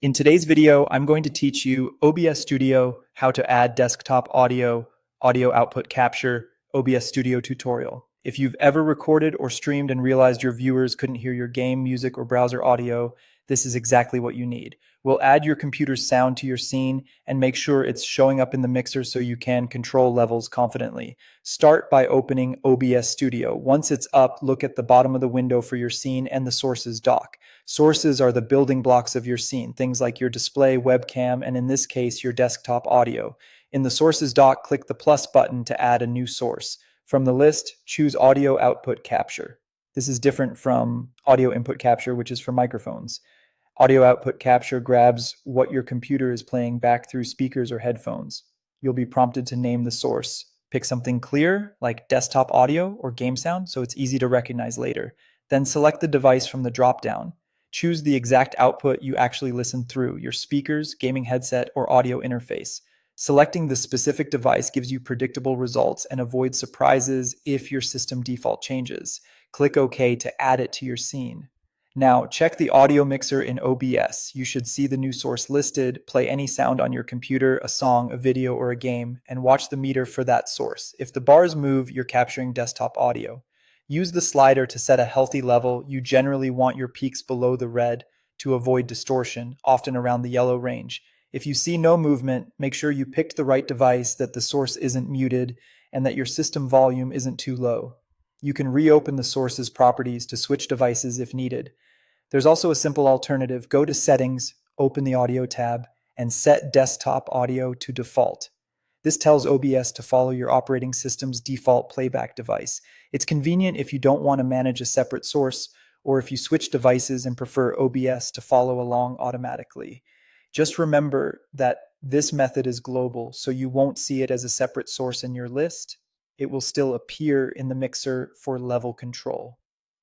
In today's video, I'm going to teach you OBS Studio, how to add desktop audio, audio output capture, OBS Studio tutorial. If you've ever recorded or streamed and realized your viewers couldn't hear your game, music, or browser audio, this is exactly what you need. We'll add your computer's sound to your scene and make sure it's showing up in the mixer so you can control levels confidently. Start by opening OBS Studio. Once it's up, look at the bottom of the window for your scene and the sources dock. Sources are the building blocks of your scene, things like your display, webcam, and in this case, your desktop audio. In the sources dock, click the plus button to add a new source. From the list, choose audio output capture. This is different from audio input capture, which is for microphones. Audio output capture grabs what your computer is playing back through speakers or headphones. You'll be prompted to name the source. Pick something clear, like desktop audio or game sound, so it's easy to recognize later. Then select the device from the drop-down. Choose the exact output you actually listen through, your speakers, gaming headset, or audio interface. Selecting the specific device gives you predictable results and avoids surprises if your system default changes. Click OK to add it to your scene. Now, check the audio mixer in OBS. You should see the new source listed, play any sound on your computer, a song, a video, or a game, and watch the meter for that source. If the bars move, you're capturing desktop audio. Use the slider to set a healthy level. You generally want your peaks below the red to avoid distortion, often around the yellow range. If you see no movement, make sure you picked the right device, that the source isn't muted, and that your system volume isn't too low. You can reopen the source's properties to switch devices if needed. There's also a simple alternative. Go to Settings, open the Audio tab, and set Desktop Audio to default. This tells OBS to follow your operating system's default playback device. It's convenient if you don't want to manage a separate source, or if you switch devices and prefer OBS to follow along automatically. Just remember that this method is global, so you won't see it as a separate source in your list. It will still appear in the mixer for level control.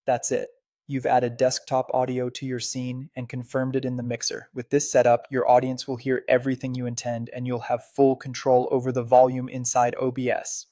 That's it. You've added desktop audio to your scene and confirmed it in the mixer. With this setup, your audience will hear everything you intend, and you'll have full control over the volume inside OBS.